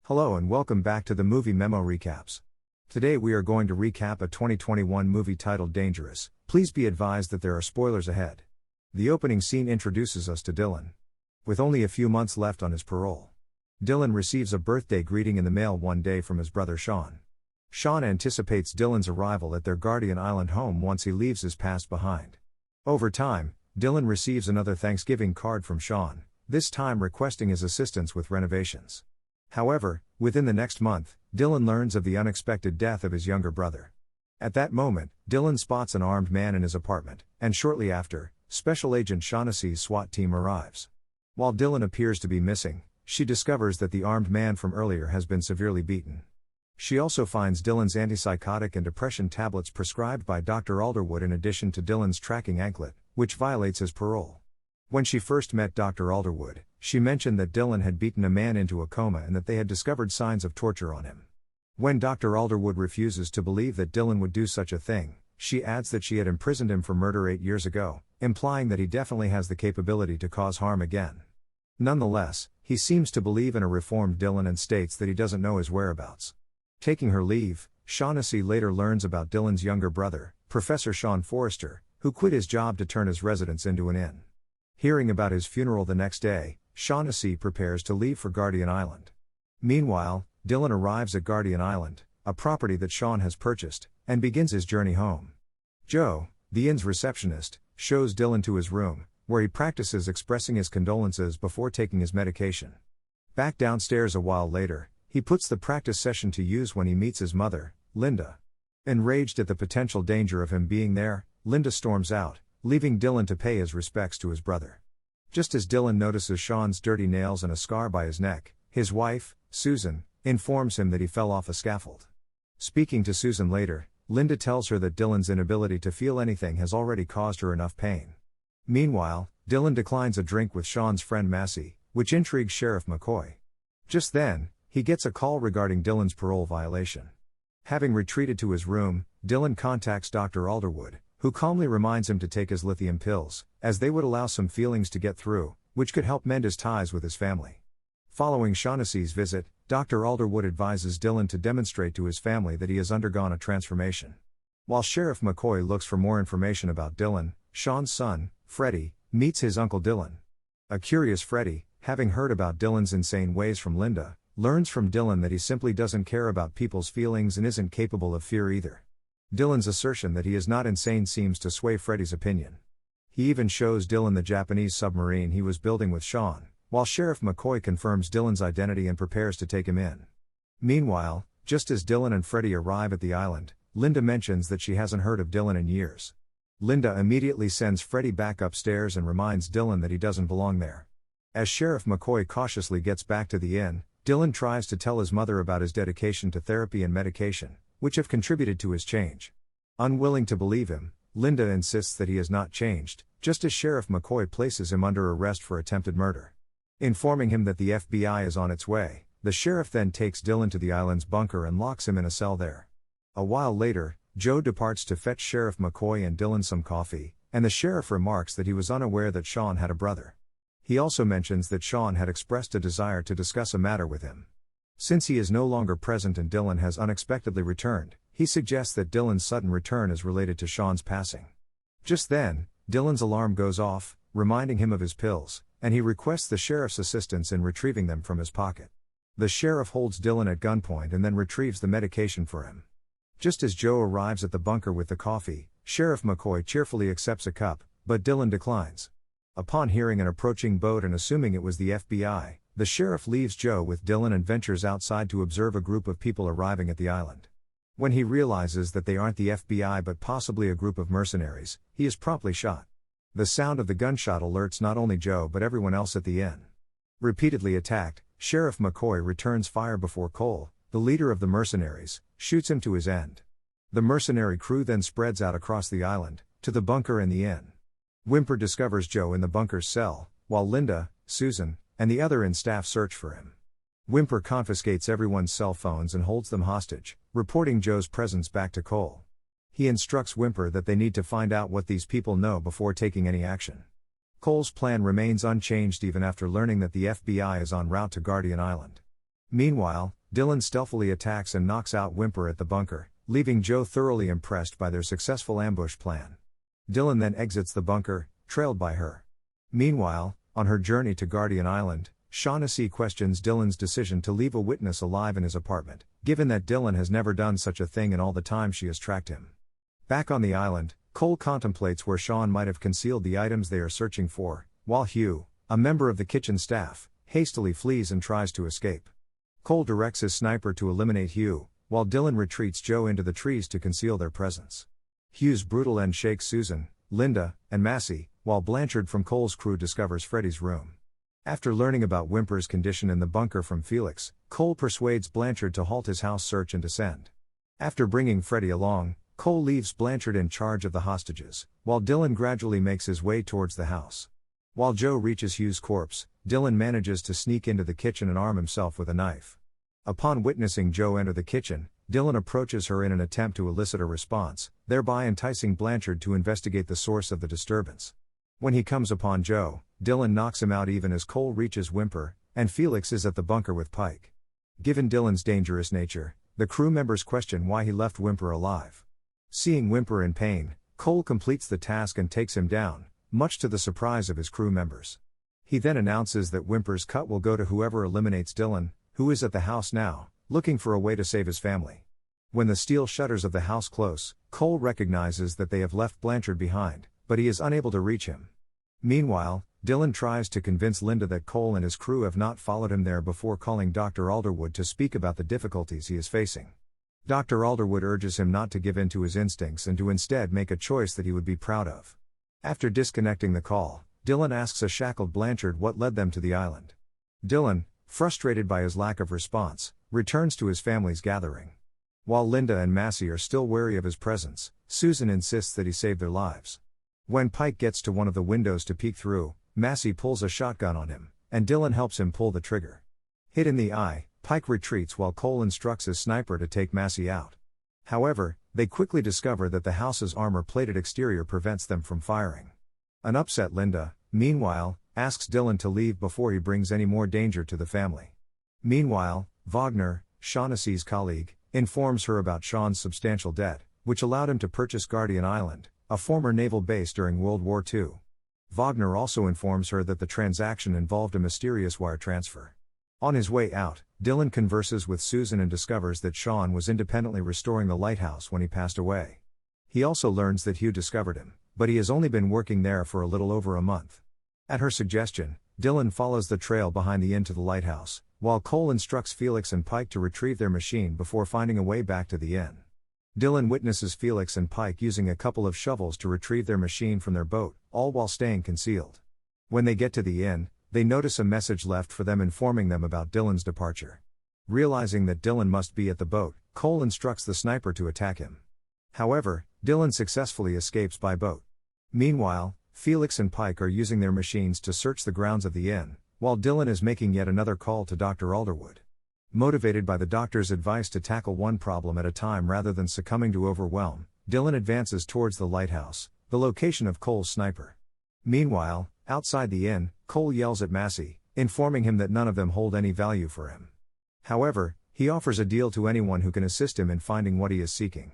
Hello and welcome back to the Movie Memo Recaps. Today we are going to recap a 2021 movie titled Dangerous. Please be advised that there are spoilers ahead. The opening scene introduces us to Dylan. With only a few months left on his parole, Dylan receives a birthday greeting in the mail one day from his brother Sean. Sean anticipates Dylan's arrival at their Guardian Island home once he leaves his past behind. Over time, Dylan receives another Thanksgiving card from Sean, this time requesting his assistance with renovations. However, within the next month, Dylan learns of the unexpected death of his younger brother. At that moment, Dylan spots an armed man in his apartment, and shortly after, Special Agent Shaughnessy's SWAT team arrives. While Dylan appears to be missing, she discovers that the armed man from earlier has been severely beaten. She also finds Dylan's antipsychotic and depression tablets prescribed by Dr. Alderwood in addition to Dylan's tracking anklet, which violates his parole. When she first met Dr. Alderwood, she mentioned that Dylan had beaten a man into a coma and that they had discovered signs of torture on him. When Dr. Alderwood refuses to believe that Dylan would do such a thing, she adds that she had imprisoned him for murder 8 years ago, implying that he definitely has the capability to cause harm again. Nonetheless, he seems to believe in a reformed Dylan and states that he doesn't know his whereabouts. Taking her leave, Shaughnessy later learns about Dylan's younger brother, Professor Sean Forrester, who quit his job to turn his residence into an inn. Hearing about his funeral the next day, Shaughnessy prepares to leave for Guardian Island. Meanwhile, Dylan arrives at Guardian Island, a property that Sean has purchased, and begins his journey home. Joe, the inn's receptionist, shows Dylan to his room, where he practices expressing his condolences before taking his medication. Back downstairs a while later, he puts the practice session to use when he meets his mother, Linda. Enraged at the potential danger of him being there, Linda storms out, leaving Dylan to pay his respects to his brother. Just as Dylan notices Sean's dirty nails and a scar by his neck, his wife, Susan, informs him that he fell off a scaffold. Speaking to Susan later, Linda tells her that Dylan's inability to feel anything has already caused her enough pain. Meanwhile, Dylan declines a drink with Sean's friend Massey, which intrigues Sheriff McCoy. Just then, he gets a call regarding Dylan's parole violation. Having retreated to his room, Dylan contacts Dr. Alderwood, who calmly reminds him to take his lithium pills, as they would allow some feelings to get through, which could help mend his ties with his family. Following Shaughnessy's visit, Dr. Alderwood advises Dylan to demonstrate to his family that he has undergone a transformation. While Sheriff McCoy looks for more information about Dylan, Sean's son, Freddie, meets his uncle Dylan. A curious Freddie, having heard about Dylan's insane ways from Linda, learns from Dylan that he simply doesn't care about people's feelings and isn't capable of fear either. Dylan's assertion that he is not insane seems to sway Freddie's opinion. He even shows Dylan the Japanese submarine he was building with Sean, while Sheriff McCoy confirms Dylan's identity and prepares to take him in. Meanwhile, just as Dylan and Freddie arrive at the island, Linda mentions that she hasn't heard of Dylan in years. Linda immediately sends Freddie back upstairs and reminds Dylan that he doesn't belong there. As Sheriff McCoy cautiously gets back to the inn, Dylan tries to tell his mother about his dedication to therapy and medication, which have contributed to his change. Unwilling to believe him, Linda insists that he has not changed, just as Sheriff McCoy places him under arrest for attempted murder. Informing him that the FBI is on its way, the sheriff then takes Dylan to the island's bunker and locks him in a cell there. A while later, Joe departs to fetch Sheriff McCoy and Dylan some coffee, and the sheriff remarks that he was unaware that Sean had a brother. He also mentions that Sean had expressed a desire to discuss a matter with him. Since he is no longer present and Dylan has unexpectedly returned, he suggests that Dylan's sudden return is related to Sean's passing. Just then, Dylan's alarm goes off, reminding him of his pills, and he requests the sheriff's assistance in retrieving them from his pocket. The sheriff holds Dylan at gunpoint and then retrieves the medication for him. Just as Joe arrives at the bunker with the coffee, Sheriff McCoy cheerfully accepts a cup, but Dylan declines. Upon hearing an approaching boat and assuming it was the FBI, the sheriff leaves Joe with Dylan and ventures outside to observe a group of people arriving at the island. When he realizes that they aren't the FBI but possibly a group of mercenaries, he is promptly shot. The sound of the gunshot alerts not only Joe but everyone else at the inn. Repeatedly attacked, Sheriff McCoy returns fire before Cole, the leader of the mercenaries, shoots him to his end. The mercenary crew then spreads out across the island, to the bunker and the inn. Whymper discovers Joe in the bunker's cell, while Linda, Susan, and the other inn staff search for him. Whymper confiscates everyone's cell phones and holds them hostage, reporting Joe's presence back to Cole. He instructs Whymper that they need to find out what these people know before taking any action. Cole's plan remains unchanged even after learning that the FBI is en route to Guardian Island. Meanwhile, Dylan stealthily attacks and knocks out Whimper at the bunker, leaving Joe thoroughly impressed by their successful ambush plan. Dylan then exits the bunker, trailed by her. Meanwhile, on her journey to Guardian Island, Shaughnessy questions Dylan's decision to leave a witness alive in his apartment, given that Dylan has never done such a thing in all the time she has tracked him. Back on the island, Cole contemplates where Sean might have concealed the items they are searching for, while Hugh, a member of the kitchen staff, hastily flees and tries to escape. Cole directs his sniper to eliminate Hugh, while Dylan retreats Joe into the trees to conceal their presence. Hugh's brutal end shakes Susan, Linda, and Massey, while Blanchard from Cole's crew discovers Freddy's room. After learning about Whimper's condition in the bunker from Felix, Cole persuades Blanchard to halt his house search and descend. After bringing Freddy along, Cole leaves Blanchard in charge of the hostages, while Dylan gradually makes his way towards the house. While Joe reaches Hugh's corpse, Dylan manages to sneak into the kitchen and arm himself with a knife. Upon witnessing Joe enter the kitchen, Dylan approaches her in an attempt to elicit a response, thereby enticing Blanchard to investigate the source of the disturbance. When he comes upon Joe, Dylan knocks him out even as Cole reaches Whimper, and Felix is at the bunker with Pike. Given Dylan's dangerous nature, the crew members question why he left Whimper alive. Seeing Whimper in pain, Cole completes the task and takes him down, much to the surprise of his crew members. He then announces that Whimper's cut will go to whoever eliminates Dylan, who is at the house now, looking for a way to save his family. When the steel shutters of the house close, Cole recognizes that they have left Blanchard behind, but he is unable to reach him. Meanwhile, Dylan tries to convince Linda that Cole and his crew have not followed him there before calling Dr. Alderwood to speak about the difficulties he is facing. Dr. Alderwood urges him not to give in to his instincts and to instead make a choice that he would be proud of. After disconnecting the call, Dylan asks a shackled Blanchard what led them to the island. Dylan, frustrated by his lack of response, returns to his family's gathering. While Linda and Massey are still wary of his presence, Susan insists that he saved their lives. When Pike gets to one of the windows to peek through, Massey pulls a shotgun on him, and Dylan helps him pull the trigger. Hit in the eye, Pike retreats while Cole instructs his sniper to take Massey out. However, they quickly discover that the house's armor-plated exterior prevents them from firing. An upset Linda, meanwhile, asks Dylan to leave before he brings any more danger to the family. Meanwhile, Wagner, Shaughnessy's colleague, informs her about Sean's substantial debt, which allowed him to purchase Guardian Island, a former naval base during World War II. Wagner also informs her that the transaction involved a mysterious wire transfer. On his way out, Dylan converses with Susan and discovers that Sean was independently restoring the lighthouse when he passed away. He also learns that Hugh discovered him, but he has only been working there for a little over a month. At her suggestion, Dylan follows the trail behind the inn to the lighthouse, while Cole instructs Felix and Pike to retrieve their machine before finding a way back to the inn. Dylan witnesses Felix and Pike using a couple of shovels to retrieve their machine from their boat, all while staying concealed. When they get to the inn, they notice a message left for them informing them about Dylan's departure. Realizing that Dylan must be at the boat, Cole instructs the sniper to attack him. However, Dylan successfully escapes by boat. Meanwhile, Felix and Pike are using their machines to search the grounds of the inn, while Dylan is making yet another call to Dr. Alderwood. Motivated by the doctor's advice to tackle one problem at a time rather than succumbing to overwhelm, Dylan advances towards the lighthouse, the location of Cole's sniper. Meanwhile, outside the inn, Cole yells at Massey, informing him that none of them hold any value for him. However, he offers a deal to anyone who can assist him in finding what he is seeking.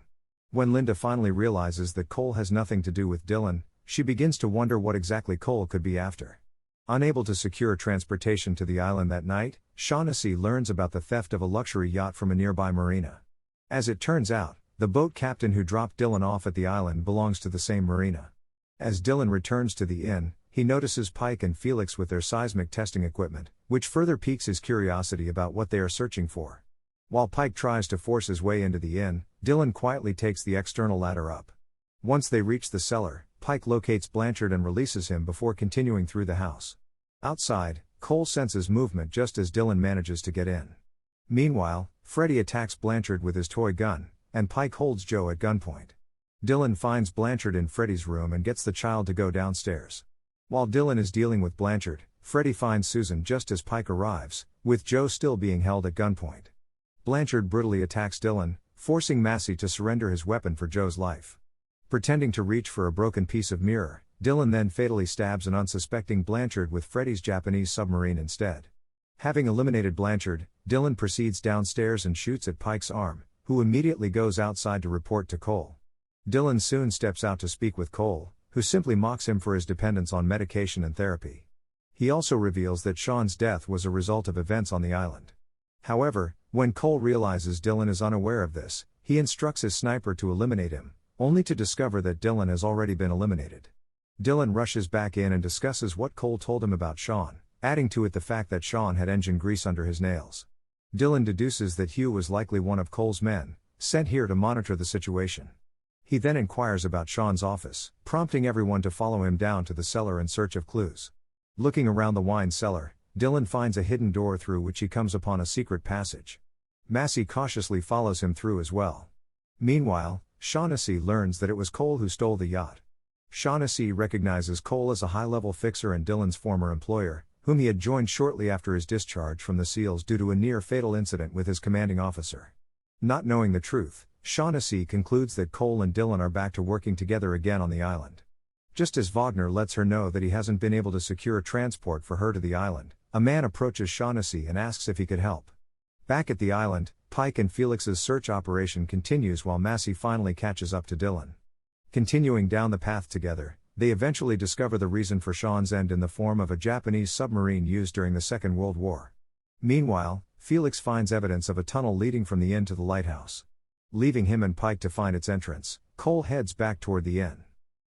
When Linda finally realizes that Cole has nothing to do with Dylan, she begins to wonder what exactly Cole could be after. Unable to secure transportation to the island that night, Shaughnessy learns about the theft of a luxury yacht from a nearby marina. As it turns out, the boat captain who dropped Dylan off at the island belongs to the same marina. As Dylan returns to the inn, he notices Pike and Felix with their seismic testing equipment, which further piques his curiosity about what they are searching for. While Pike tries to force his way into the inn, Dylan quietly takes the external ladder up. Once they reach the cellar, Pike locates Blanchard and releases him before continuing through the house. Outside, Cole senses movement just as Dylan manages to get in. Meanwhile, Freddy attacks Blanchard with his toy gun, and Pike holds Joe at gunpoint. Dylan finds Blanchard in Freddy's room and gets the child to go downstairs. While Dylan is dealing with Blanchard, Freddy finds Susan just as Pike arrives, with Joe still being held at gunpoint. Blanchard brutally attacks Dylan, forcing Massey to surrender his weapon for Joe's life. Pretending to reach for a broken piece of mirror, Dylan then fatally stabs an unsuspecting Blanchard with Freddy's Japanese submarine instead. Having eliminated Blanchard, Dylan proceeds downstairs and shoots at Pike's arm, who immediately goes outside to report to Cole. Dylan soon steps out to speak with Cole, who simply mocks him for his dependence on medication and therapy. He also reveals that Sean's death was a result of events on the island. However, when Cole realizes Dylan is unaware of this, he instructs his sniper to eliminate him, only to discover that Dylan has already been eliminated. Dylan rushes back in and discusses what Cole told him about Sean, adding to it the fact that Sean had engine grease under his nails. Dylan deduces that Hugh was likely one of Cole's men, sent here to monitor the situation. He then inquires about Sean's office, prompting everyone to follow him down to the cellar in search of clues. Looking around the wine cellar, Dylan finds a hidden door through which he comes upon a secret passage. Massey cautiously follows him through as well. Meanwhile, Shaughnessy learns that it was Cole who stole the yacht. Shaughnessy recognizes Cole as a high-level fixer and Dylan's former employer, whom he had joined shortly after his discharge from the SEALs due to a near-fatal incident with his commanding officer. Not knowing the truth, Shaughnessy concludes that Cole and Dylan are back to working together again on the island. Just as Wagner lets her know that he hasn't been able to secure a transport for her to the island, a man approaches Shaughnessy and asks if he could help. Back at the island, Pike and Felix's search operation continues while Massey finally catches up to Dylan. Continuing down the path together, they eventually discover the reason for Sean's end in the form of a Japanese submarine used during the Second World War. Meanwhile, Felix finds evidence of a tunnel leading from the inn to the lighthouse. Leaving him and Pike to find its entrance, Cole heads back toward the inn.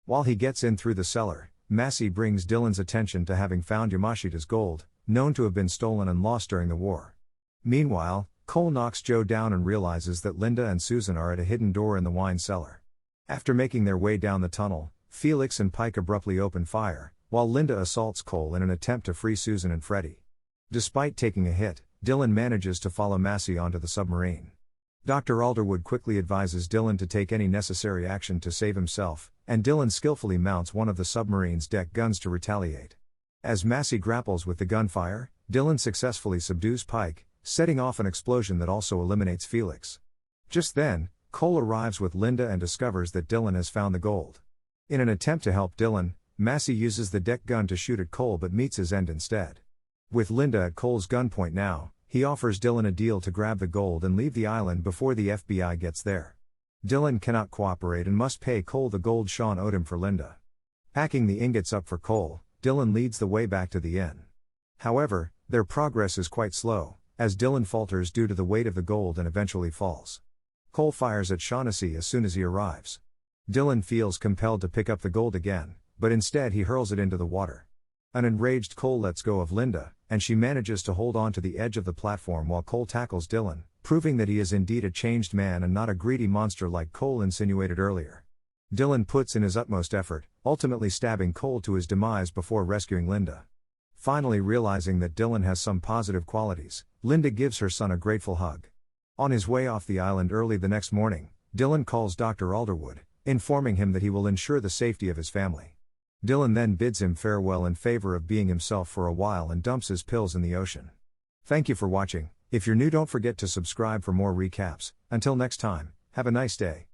While he gets in through the cellar, Massey brings Dylan's attention to having found Yamashita's gold, known to have been stolen and lost during the war. Meanwhile, Cole knocks Joe down and realizes that Linda and Susan are at a hidden door in the wine cellar. After making their way down the tunnel, Felix and Pike abruptly open fire, while Linda assaults Cole in an attempt to free Susan and Freddie. Despite taking a hit, Dylan manages to follow Massey onto the submarine. Dr. Alderwood quickly advises Dylan to take any necessary action to save himself, and Dylan skillfully mounts one of the submarine's deck guns to retaliate. As Massey grapples with the gunfire, Dylan successfully subdues Pike, setting off an explosion that also eliminates Felix. Just then, Cole arrives with Linda and discovers that Dylan has found the gold. In an attempt to help Dylan, Massey uses the deck gun to shoot at Cole but meets his end instead. With Linda at Cole's gunpoint now, he offers Dylan a deal to grab the gold and leave the island before the FBI gets there. Dylan cannot cooperate and must pay Cole the gold Sean owed him for Linda. Packing the ingots up for Cole, Dylan leads the way back to the inn. However, their progress is quite slow, as Dylan falters due to the weight of the gold and eventually falls. Cole fires at Shaughnessy as soon as he arrives. Dylan feels compelled to pick up the gold again, but instead he hurls it into the water. An enraged Cole lets go of Linda, and she manages to hold on to the edge of the platform while Cole tackles Dylan, proving that he is indeed a changed man and not a greedy monster like Cole insinuated earlier. Dylan puts in his utmost effort, ultimately stabbing Cole to his demise before rescuing Linda. Finally realizing that Dylan has some positive qualities, Linda gives her son a grateful hug. On his way off the island early the next morning, Dylan calls Dr. Alderwood, informing him that he will ensure the safety of his family. Dylan then bids him farewell in favor of being himself for a while and dumps his pills in the ocean. Thank you for watching. If you're new, don't forget to subscribe for more recaps. Until next time, have a nice day.